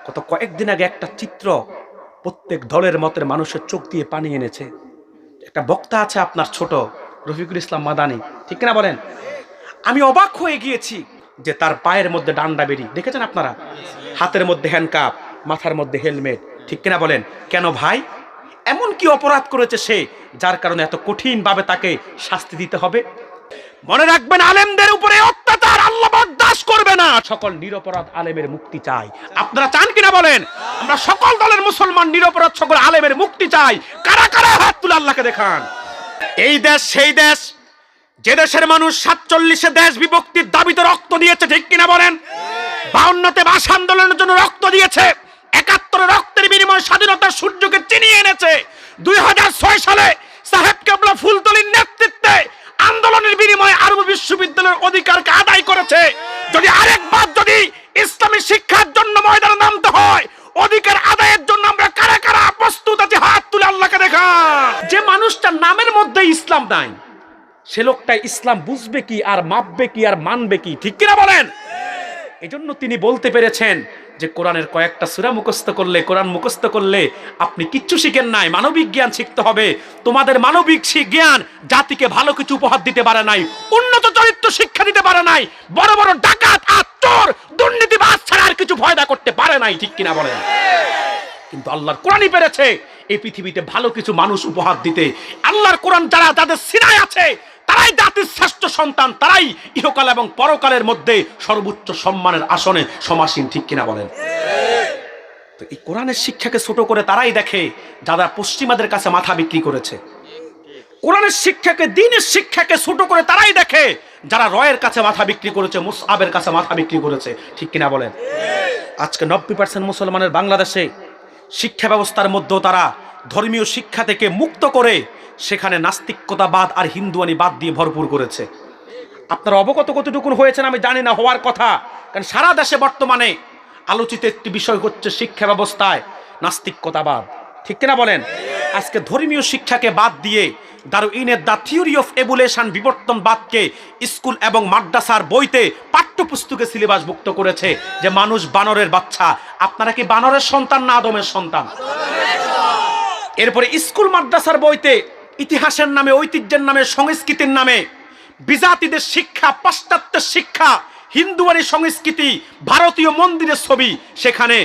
গত কয়েকদিন আগে একটা চিত্র প্রত্যেক দলের মতের মানুষের চোখ দিয়ে পানি এনেছে। একটা বক্তা আছে আপনার ছোট রফিকুল ইসলাম মাদানি, ঠিক কিনা বলেন? আমি অবাক হয়ে গিয়েছি যে তার পায়ের মধ্যে ডান্ডা বেরি দেখেছেন আপনারা, হাতের মধ্যে হ্যান্ডকাপ, মাথার মধ্যে হেলমেট, ঠিক কিনা বলেন? কেন ভাই, এমন কি অপরাধ করেছে সে যার কারণে এত কঠিন ভাবে তাকে শাস্তি দিতে হবে? মনে রাখবেন, আলেমদের উপরে অত্যাচার আল্লাহ বরদাস্ত করবে না। সকল নিরপরাধ আলেমের মুক্তি চাই। আপনারা চান কিনা বলেন? আমরা সকল দলের মুসলমান নিরপরাধ সকল আলেমের মুক্তি চাই। কারা কারা হাত তুলে আল্লাহকে দেখান। এই দেশ সেই দেশ যে দেশের মানুষ 47-এ দেশ বিভক্তির দাবিতে রক্ত দিয়েছে, ঠিক কিনা বলেন? 52-তে ভাষা আন্দোলনের জন্য রক্ত দিয়েছে, 71-এ রক্তের বিনিময়ে স্বাধীনতার সূর্যকে চিনিয়ে এনেছে, 2006 সালে সাহেব কেবলা ফুলতলির নেতৃত্বে আন্দোলনের বিনিময়ে আরব বিশ্ববিদ্যালয়ের অধিকারকে আদায় করেছে। যদি আরেকবার যদি ইসলামী শিক্ষার জন্য ময়দানে নামতে হয়, অধিকার আদায়ের জন্য আমরা কারা কারা প্রস্তুত আছি? হাত তুলে আল্লাহকে দেখা। যে মানুষটার নামের মধ্যে ইসলাম নাই, সে লোকটা ইসলাম বুঝবে কি আর মাপবে কি আর মানবে কি, ঠিক কিনা বলেন? এজন্য তিনি বলতে পেরেছেন যে কোরআনের কয়েকটা সূরা মুখস্থ করলে, কোরআন মুখস্থ করলে আপনি কিচ্ছু শিখেন নাই, মানবিক জ্ঞান শিখতে হবে। তোমাদের মানবিক জ্ঞান জাতিকে ভালো কিছু উপহার দিতে পারে নাই, উন্নত চরিত্র শিক্ষা দিতে পারে নাই, বড় বড় ডাকাত আর চোর দুর্নীতিবাজ ছাড়া আর কিছু ফায়দা করতে পারে নাই, ঠিক কিনা বলেন? কিন্তু আল্লাহর কোরআনই পেরেছে এই পৃথিবীতে ভালো কিছু মানুষ উপহার দিতে। আল্লাহর কোরআন যারা যাদের সিনায় আছে, তারাই জাতির শ্রেষ্ঠ সন্তান, তারাই ইহকাল এবং পরকালের মধ্যে সর্বোচ্চ সম্মানের আসনে সমাসীন, ঠিক কিনা বলেন? তো এই কোরআনের শিক্ষাকে ছোট করে তারাই দেখে যারা পশ্চিমাদের কাছে মাথা বিক্রি করেছে। কোরআনের শিক্ষাকে, দ্বীনের শিক্ষাকে ছোট করে তারাই দেখে যারা রয়ের কাছে মাথা বিক্রি করেছে, মুসআবের কাছে মাথা বিক্রি করেছে, ঠিক কিনা বলেন? আজকে 90% মুসলমানের বাংলাদেশে শিক্ষা ব্যবস্থার মধ্যেও তারা ধর্মীয় শিক্ষা থেকে মুক্ত করে সেখানে নাস্তিকতাবাদ আর হিন্দুয়ানি বাদ দিয়ে ভরপুর করেছে। আপনারা অবগত কতটুকু হয়েছেন আমি জানি না, হওয়ার কথা, কারণ সারা দেশে বর্তমানে আলোচিত একটি বিষয় হচ্ছে শিক্ষা ব্যবস্থায় নাস্তিকতাবাদ, ঠিক কিনা বলেন? আজকে ধর্মীয় শিক্ষাকে বাদ দিয়ে দারউইনের দ্য থিওরি অফ এভোলিউশন বিবর্তনবাদকে স্কুল এবং মাদ্রাসার বইতে পাঠ্যপুস্তকে সিলেবাসভুক্ত করেছে যে মানুষ বানরের বাচ্চা। আপনারা কি বানরের সন্তান না আদমের সন্তান? এরপরে স্কুল মাদ্রাসার বইতে ইতিহাসের নামে, ঐতিহ্যের নামে, সংস্কৃতির নামে বিজাতিদের শিক্ষা, পাশ্চাত্যের শিক্ষা, হিন্দুয়ানি সংস্কৃতি, ভারতীয় মন্দিরের ছবি সেখানে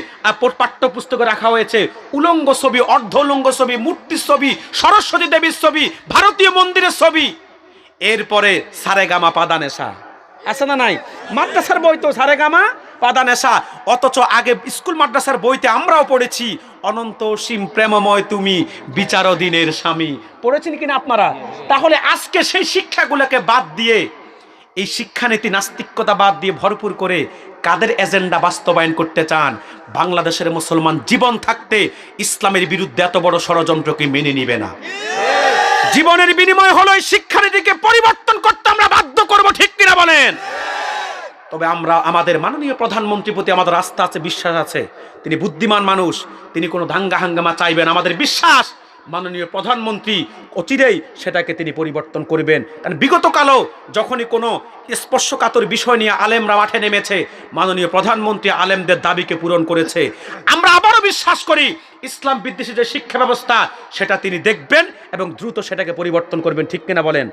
পাঠ্যপুস্তকে রাখা হয়েছে। উলঙ্গ ছবি, অর্ধ উলঙ্গ ছবি, মূর্তির ছবি, সরস্বতী দেবীর ছবি, ভারতীয় মন্দিরের ছবি। এরপরে সারেগামা পাদানেশা আছে না নাই? মাদ্রাসার বই তো সারেগামা পাদানেশা। অথচ আগে স্কুল মাদ্রাসার বইতে আমরাও পড়েছি অনন্ত সীম প্রেমময় তুমি বিচারদিনের স্বামী, পড়েছেন কিনা আপনারা? তাহলে আজকে সেই শিক্ষাগুলোকে বাদ দিয়ে, এই শিক্ষানীতি নাস্তিকতা বাদ দিয়ে ভরপুর করে কাদের এজেন্ডা বাস্তবায়ন করতে চান? বাংলাদেশের মুসলমান জীবন থাকতে ইসলামের বিরুদ্ধে এত বড় ষড়যন্ত্রকে মেনে নিবে না। জীবনের বিনিময় হলো এই শিক্ষানীতিকে পরিবর্তন করতে আমরা বাধ্য করব, ঠিক কিনা বলেন? তবে আমরা আমাদের মাননীয় প্রধানমন্ত্রীর প্রতি আমাদের আস্থা আছে, বিশ্বাস আছে। তিনি বুদ্ধিমান মানুষ, তিনি কোনো দাঙ্গা হাঙ্গামা চাইবেন। আমাদের বিশ্বাস মাননীয় প্রধানমন্ত্রী অচিরেই সেটাকে তিনি পরিবর্তন করবেন। কারণ বিগত কালেও যখনই কোনো স্পর্শকাতর বিষয় নিয়ে আলেমরা মাঠে নেমেছে, মাননীয় প্রধানমন্ত্রী আলেমদের দাবিকে পূরণ করেছে। আমরা আবারও বিশ্বাস করি ইসলাম বিদ্বেষী যে শিক্ষা ব্যবস্থা সেটা তিনি দেখবেন এবং দ্রুত সেটাকে পরিবর্তন করবেন, ঠিক কিনা বলেন?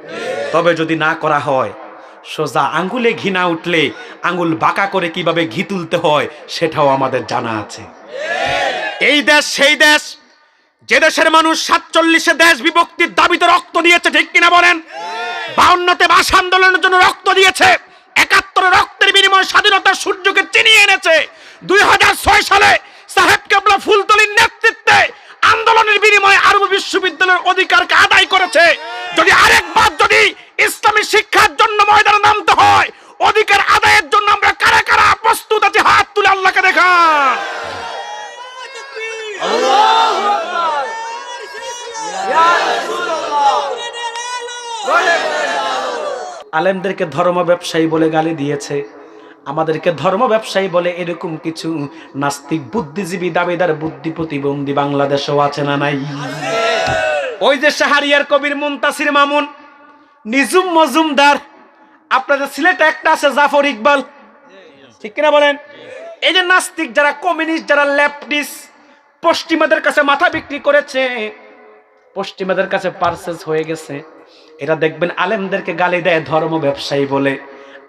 তবে যদি না করা হয়, সোজা আঙ্গুলে ঘি না উঠলে আঙ্গুল বাঁকা করে কিভাবে ঘি তুলতে হয় সেটাও আমাদের জানা আছে। এই দেশ সেই দেশ যে দেশের মানুষ 47-এ দেশ বিভক্তির দাবিতে রক্ত দিয়েছে, ঠিক কিনা বলেন? 52-তে ভাষা আন্দোলনের জন্য রক্ত দিয়েছে, 71-এ রক্তের বিনিময়ে স্বাধীনতার সূর্যকে চিনিয়ে এনেছে, 2006 সালে সাহেব কেবলা ফুলতলির নেতৃত্বে আন্দোলনের বিনিময়ে আরব বিশ্ববিদ্যালয়ের অধিকারকে আদায় করেছে। যদি আরেকবার যদি ইসলামী শিক্ষার জন্য ময়দানে নামতে হয়, অধিকার আদায়ের জন্য আমরা কারা কারা প্রস্তুত আছি? হাত তুলে আল্লাহকে দেখা। আলেমদেরকে ধর্ম ব্যবসায়ী বলে গালি দিয়েছে, আমাদেরকে ধর্ম ব্যবসায়ী বলে, এরকম কিছু নাস্তিক বুদ্ধিজীবী দাবিদার বুদ্ধি প্রতিবন্ধী বাংলাদেশেও আছে না নাই? ওই যে শাহরিয়ার কবির, মুনতাসির মামুন, নিজুম মজুমদার, আপনাদের সিলেটে একটা আছে জাফর ইকবাল, ঠিক কিনা বলেন? এই যে নাস্তিক যারা, কমিউনিস্ট যারা, লেফটিস্ট, পশ্চিমাদের কাছে মাথা বিক্রি করেছে, পশ্চিমাদের কাছে পারচেজ হয়ে গেছে, এরা দেখবেন আলেমদেরকে গালি দেয় ধর্ম ব্যবসায়ী বলে,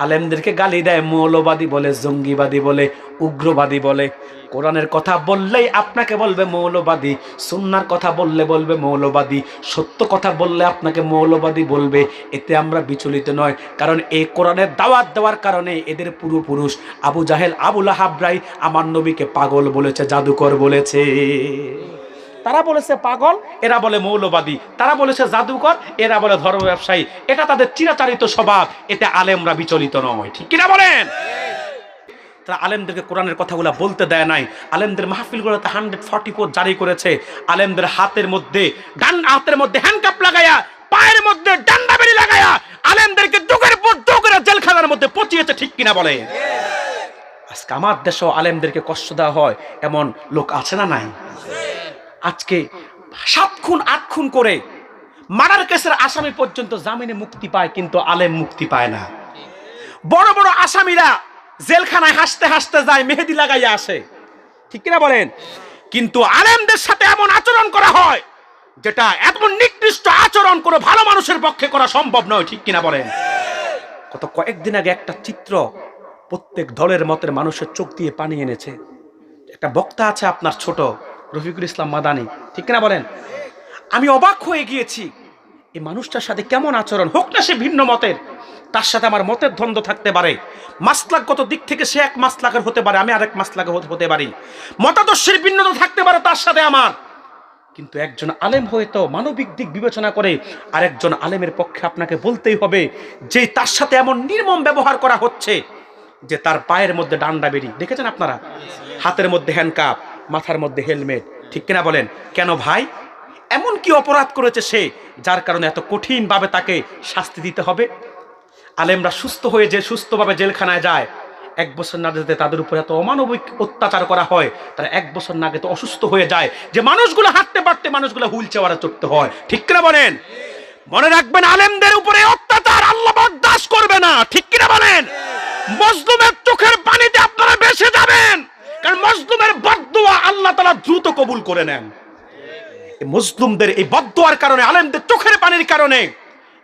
আলেমদেরকে গালি দেয় মৌলবাদী বলে, জঙ্গিবাদী বলে, উগ্রবাদী বলে। কোরআনের কথা বললেই আপনাকে বলবে মৌলবাদী, সুন্নাহর কথা বললে বলবে মৌলবাদী, সত্য কথা বললে আপনাকে মৌলবাদী বলবে। এতে আমরা বিচলিত নয়, কারণ এই কোরআনের দাওয়াত দেওয়ার কারণে এদের পূর্বপুরুষ আবু জাহেল, আবু লাহাবরাই আমার নবীকে পাগল বলেছে, জাদুকর বলেছে। তারা বলেছে পাগল, এরা বলে মৌলবাদী, তারা বলেছে জাদুকর, এরা বলে ধর্ম ব্যবসায়ী। এটা তাদের চিরাচরিত স্বভাব, এতে আলেমরা বিচলিত নয়, ঠিক কিনা বলেন? তারা আলেমদেরকে কোরআনের কথাগুলো বলতে দেয় নাই। আলেমদের মাহফিলগুলোতে 144 জারি করেছে। আলেমদের হাতের মধ্যে হ্যান্ডকাপ লাগায়া, পায়ের মধ্যে ডান্ডা বেড়ি লাগায়া আলেমদেরকে যুগের পর যুগ করে জেলখানার মধ্যে পচিয়েছে, ঠিক কিনা বলে? আজকে আমার দেশেও আলেমদেরকে কষ্ট দেওয়া হয়, এমন লোক আছে না নাই? আজকে 7 খুন 8 খুন করে মার্ডার কেসের আসামি পর্যন্ত জামিনে মুক্তি পায়, কিন্তু আলেম মুক্তি পায় না। বড় বড় আসামিরা জেলখানায় হাসতে হাসতে যায়, মেহেদি লাগাইয়া আসে, ঠিক কিনা বলেন? কিন্তু আলেমদের সাথে এমন আচরণ করা হয়, যেটা এমন নিকৃষ্ট আচরণ কোনো ভালো মানুষের পক্ষে করা সম্ভব নয়, ঠিক কিনা বলেন? গত কয়েকদিন আগে একটা চিত্র প্রত্যেক দলের মতের মানুষের চোখ দিয়ে পানি এনেছে। একটা বক্তা আছে আপনার ছোট, রফিকুল ইসলাম মাদানী, ঠিক কিনা বলেন? আমি অবাক হয়ে গিয়েছি, এই মানুষটার সাথে কেমন আচরণ, হোক না সে ভিন্ন মতের, তার সাথে আমার মতের দ্বন্দ্ব থাকতে পারে, মাসলাকগত দিক থেকে সে এক মাসলাকের হতে পারে, আমি আরেক মাসলাকের হতে পারি, মতাদর্শের ভিন্নতা থাকতে পারে তার সাথে আমার, কিন্তু একজন আলেম হয়তো মানবিক দিক বিবেচনা করে আরেকজন আলেমের পক্ষে আপনাকে বলতেই হবে যে তার সাথে এমন নির্মম ব্যবহার করা হচ্ছে, যে তার পায়ের মধ্যে ডান্ডা বেড়ি দেখেছেন আপনারা, হাতের মধ্যে হ্যান্ডকাপ, মাথার মধ্যে হেলমেট, ঠিক কিনা বলেন? কেন ভাই, এমন কি অপরাধ করেছে সে, যার কারণে এত কঠিনভাবে তাকে শাস্তি দিতে হবে? আলেমরা সুস্থ হয়ে যে সুস্থভাবে জেলখানায় যায়, 1 বছর না যেতে তাদের উপর এত অমানবিক অত্যাচার করা হয়, তারা 1 বছর না গেতে অসুস্থ হয়ে যায়, যে মানুষগুলো হাঁটতে পারতে মানুষগুলো হুইল চেয়ারে চড়তে হয়, ঠিক কিনা বলেন? মনে রাখবেন, আলেমদের উপরে অত্যাচার আল্লাহ বরদাস্ত করবে না, ঠিক কিনা বলেন? মজলুমের চোখের পানিতে আপনারা ভেসে যাবেন, কারণ মজলুমের বদদুয়া আল্লাহ তাআলা দ্রুত কবুল করে নেন। এই মজলুমদের এই বদদুয়ার কারণে, আলেমদের চোখের পানির কারণে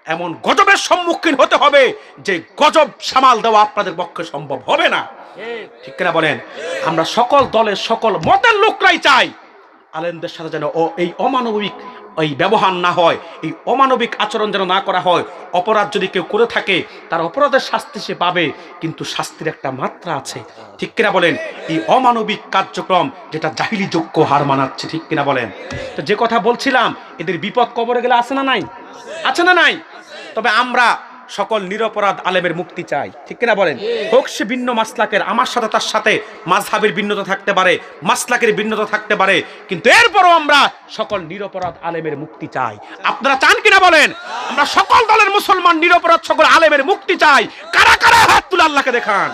এমন গজবের সম্মুখীন হতে হবে যে গজব সামাল দেওয়া আপনাদের পক্ষে সম্ভব হবে না, ঠিক কিনা বলেন? আমরা সকল দলের সকল মতের লোকরাই চাই আলেমদের সাথে যেন এই অমানবিক এই ব্যবহার না হয়, এই অমানবিক আচরণ যেন না করা হয়। অপরাধ যদি কেউ করে থাকে, তার অপরাধের শাস্তি সে পাবে, কিন্তু শাস্তির একটা মাত্রা আছে, ঠিক কিনা বলেন? এই অমানবিক কার্যক্রম যেটা জাহিলি যোগ্য হার মানাচ্ছে, ঠিক কিনা বলেন? তো যে কথা বলছিলাম, এদের বিপদ কবরে গেলে আছে না নাই? আছে না নাই? তবে আমরা সকল নিরপরাধ আলেমের মুক্তি চাই, ঠিক কিনা বলেন? হোক সে ভিন্ন মাসলাকের, আমার সাথে তার সাথে মাযহাবের ভিন্নতা থাকতে পারে, মাসলাকের ভিন্নতা থাকতে পারে, কিন্তু এরপরও আমরা সকল নিরপরাধ আলেমের মুক্তি চাই। আপনারা চান কিনা বলেন? আমরা সকল দলের মুসলমান নিরপরাধ সকল আলেমের মুক্তি চাই। কারা কারা হাত তুলে আল্লাহকে দেখান।